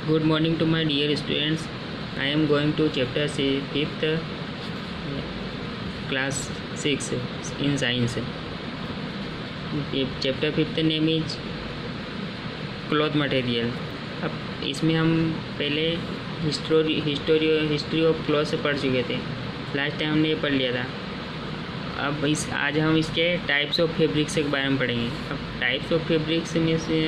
Good morning to my dear students. I am going to chapter 5th class 6 in science. Chapter 5th name is cloth material. अब इसमें हम पहले history of cloth से पढ़ चुके थे। लास्ट टाइम हमने ये पढ़ लिया था। अब आज हम इसके टाइप्स ऑफ फैब्रिक्स के बारे में पढ़ेंगे। अब टाइप्स ऑफ फैब्रिक्स में से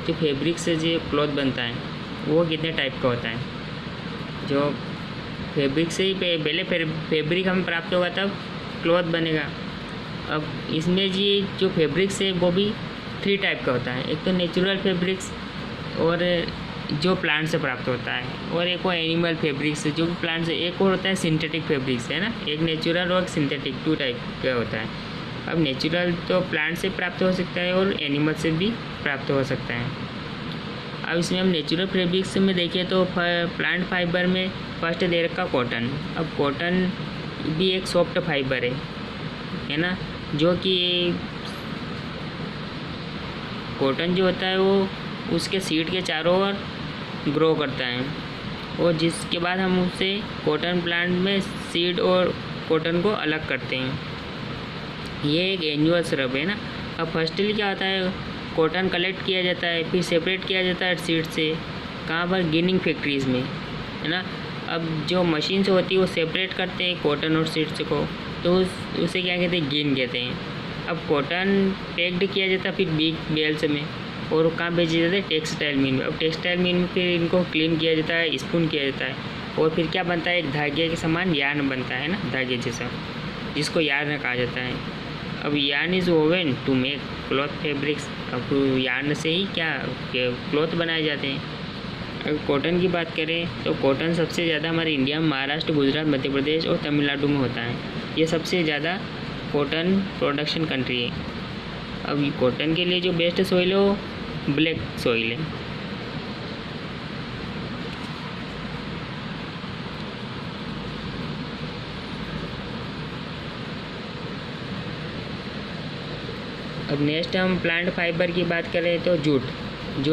जो फैब्रिक से जो क्लॉथ बनता है वो कितने टाइप का होता है। जो फैब्रिक से ही पहले फैब्रिक हमें प्राप्त होगा तब क्लॉथ बनेगा। अब इसमें जी जो फैब्रिक्स है वो भी 3 टाइप का होता है। एक तो नेचुरल फैब्रिक्स और जो प्लांट से प्राप्त होता है, और एक वो एनिमल फैब्रिक्स जो कि प्लांट से, एक और होता है सिंथेटिक फैब्रिक्स, है ना। एक नेचुरल और सिंथेटिक 2 टाइप का होता है। अब नेचुरल तो प्लांट से प्राप्त हो सकता है और एनिमल से भी प्राप्त हो सकता है। अब इसमें हम नेचुरल फैब्रिक्स में देखें तो प्लांट फाइबर में फर्स्ट दे रखा कॉटन। अब कॉटन भी एक सॉफ्ट फाइबर है ना, जो कि कॉटन जो होता है वो उसके सीड के चारों ओर ग्रो करता है, और जिसके बाद हम उससे कॉटन प्लांट में सीड और कॉटन को अलग करते हैं। ये एक एनुअल श्रब है ना। अब फर्स्टली क्या होता है, कॉटन कलेक्ट किया जाता है, फिर सेपरेट किया जाता है सीड से। कहाँ पर? गिनिंग फैक्ट्रीज़ में, है ना। अब जो मशीन से होती है वो सेपरेट करते हैं कॉटन और सीड्स को, तो उसे क्या कहते हैं? गिन कहते हैं। अब कॉटन पैक्ड किया जाता है फिर बिग बेल्स में, और कहाँ भेजा जाता है? टेक्सटाइल मिल में। अब टेक्सटाइल मिल में फिर इनको क्लीन किया जाता है, स्पून किया जाता है, और फिर क्या बनता है? एक धागे के समान यार्न बनता है ना, धागे जैसा, जिसको यार्न कहा जाता है। अब yarn is woven to make cloth fabrics. अब यार्न से ही क्या क्लॉथ बनाए जाते हैं। अगर कॉटन की बात करें तो कॉटन सबसे ज़्यादा हमारे इंडिया में महाराष्ट्र, गुजरात, मध्य प्रदेश और तमिलनाडु में होता है। ये सबसे ज़्यादा कॉटन प्रोडक्शन कंट्री है। अब कॉटन के लिए जो बेस्ट सॉइल है वो ब्लैक सॉइल है। अब नेक्स्ट हम प्लांट फाइबर की बात करें तो जूट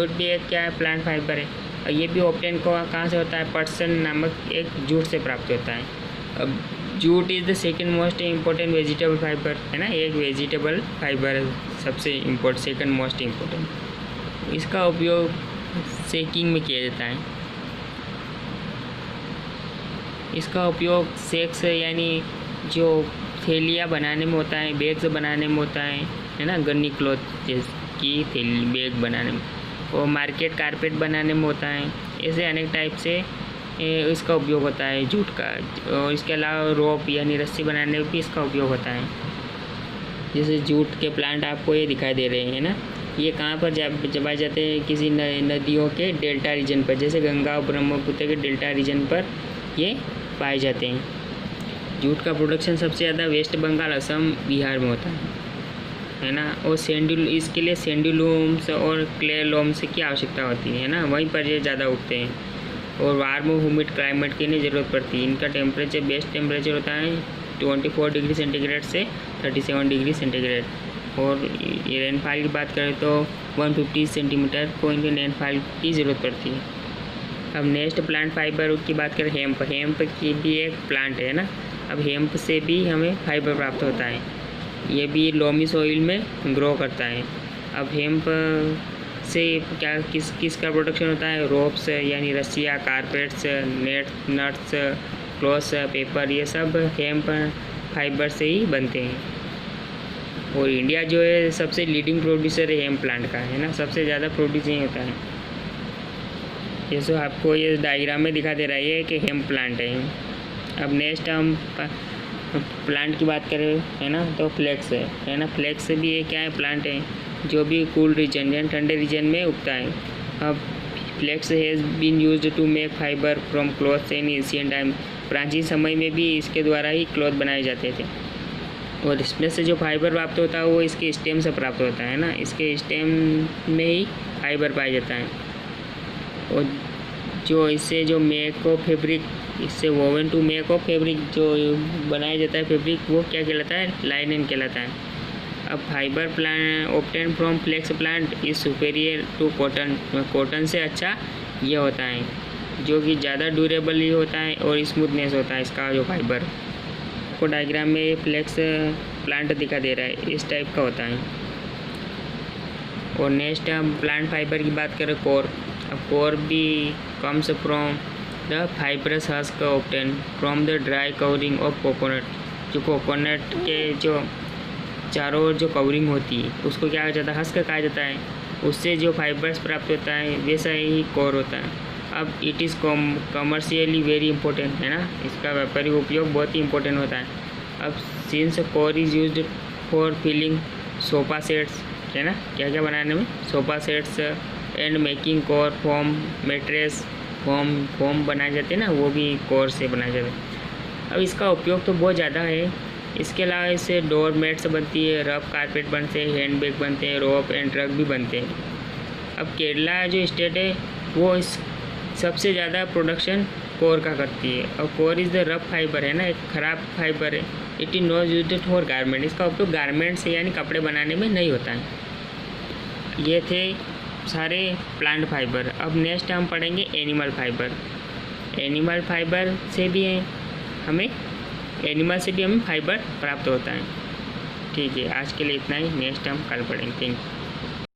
भी एक क्या है? प्लांट फाइबर है, और ये भी ऑब्टेन कहाँ से होता है? पटसन नामक एक जूट से प्राप्त होता है। अब jute is the second most important vegetable fibre, है ना। एक वेजिटेबल फाइबर है सबसे सेकंड मोस्ट इम्पोर्टेंट। इसका उपयोग सेकिंग में किया जाता है। इसका उपयोग सेक्स यानी जो थैलियाँ बनाने में होता है, बैग्स बनाने में होता है ना, गन्नी क्लॉथ की थैली बैग बनाने में, और मार्केट कारपेट बनाने में होता है। ऐसे अनेक टाइप से इसका उपयोग होता है जूट का। और इसके अलावा रोप यानी रस्सी बनाने में भी इसका उपयोग होता है। जैसे जूट के प्लांट आपको ये दिखाई दे रहे हैं ना, ये कहाँ पर जमाए जाते हैं? किसी नदियों के डेल्टा रीजन पर, जैसे गंगा और ब्रह्मपुत्र के डेल्टा रीजन पर ये पाए जाते हैं। जूट का प्रोडक्शन सबसे ज़्यादा वेस्ट बंगाल, असम, बिहार में होता है ना। और इसके लिए सैंडलूम्स और क्ले लॉम्स की आवश्यकता होती है ना, वहीं पर ये ज़्यादा उगते हैं। और वार्म ह्यूमिड क्लाइमेट की नहीं ज़रूरत पड़ती। इनका टेम्परेचर बेस्ट टेम्परेचर होता है 24 डिग्री सेंटीग्रेड से 37 डिग्री सेंटीग्रेड। और ये रेनफॉल की बात करें तो 150 सेंटीमीटर को इनके रेनफॉल की ज़रूरत पड़ती है। अब नेक्स्ट प्लांट फाइबर की बात करें, हेम्प की भी एक प्लांट है ना। अब हेम्प से भी हमें फाइबर प्राप्त होता है। ये भी लोमी सॉइल में ग्रो करता है। अब हेम्प से किस का प्रोडक्शन होता है? रोप्स यानी रस्सियाँ, कारपेट्स, नट्स, क्लॉथ्स, पेपर, ये सब हेम्प फाइबर से ही बनते हैं। और इंडिया जो है सबसे लीडिंग प्रोड्यूसर है हेम्प प्लांट का, है ना। सबसे ज़्यादा प्रोड्यूस यही होता है। जैसे आपको ये डायग्राम में दिखा दे रहा है कि हेम्प प्लांट है। अब नेक्स्ट हम प्लांट की बात करें, है ना, तो फ्लेक्स है ना। फ्लेक्स भी एक क्या है? प्लांट है जो भी कूल रीजन यानी ठंडे रीजन में उगता है। अब flax has been used to make fibre from cloths in Asian time. प्राचीन समय में भी इसके द्वारा ही क्लॉथ बनाए जाते थे। और इसमें से जो फाइबर प्राप्त होता है वो इसके स्टेम से प्राप्त होता है ना। इसके स्टेम में ही फाइबर पाया जाता है। और जो इससे जो मेक ऑफ फैब्रिक, इससे woven to make of fabric जो बनाया जाता है फैब्रिक, वो क्या कहलाता है? लाइनिन कहलाता है। अब fibre plant obtain from flax plant is superior to cotton. Cotton से अच्छा ये होता है, जो कि ज़्यादा ड्यूरेबल ही होता है और स्मूथनेस होता है इसका जो फाइबर। आपको डायग्राम में फ्लेक्स प्लांट दिखा दे रहा है, इस टाइप का होता है। और नेक्स्ट हम प्लांट फाइबर की बात करें, कोर। अब कोर भी comes from the fibrous husk obtain from the dry covering of coconut. जो कोकोनट के जो चारों ओर जो कवरिंग होती है उसको क्या कहा जाता है, हस्क कहा जाता है। उससे जो फाइबर्स प्राप्त होता है वैसा ही कोर होता है। अब it is commercially very important है ना, इसका व्यापारिक उपयोग बहुत ही इंपॉर्टेंट होता है। अब since coir is used for filling sofa sets, है ना, क्या क्या बनाने में, sofa sets and making coir foam mattress, foam बनाए जाते हैं ना, वो भी कोर से बनाए जाते हैं। अब इसका उपयोग तो बहुत ज़्यादा है। इसके अलावा इससे डोर मैट्स बनती है, रफ कारपेट बनते हैं, हैंड बैग बनते हैं, रोप एंड ट्रक भी बनते हैं। अब केरला जो स्टेट है वो इस सबसे ज़्यादा प्रोडक्शन कोर का करती है। और core is the rough fibre है ना, एक ख़राब फाइबर है। It is not used for garment. इसका उपयोग गारमेंट से यानी कपड़े बनाने में नहीं होता है। ये थे सारे प्लांट फाइबर। अब नेक्स्ट हम पढ़ेंगे एनिमल फाइबर। एनिमल फाइबर से भी हमें फाइबर प्राप्त होता है। ठीक है, आज के लिए इतना ही। नेक्स्ट हम कल पढ़ेंगे। Thank you.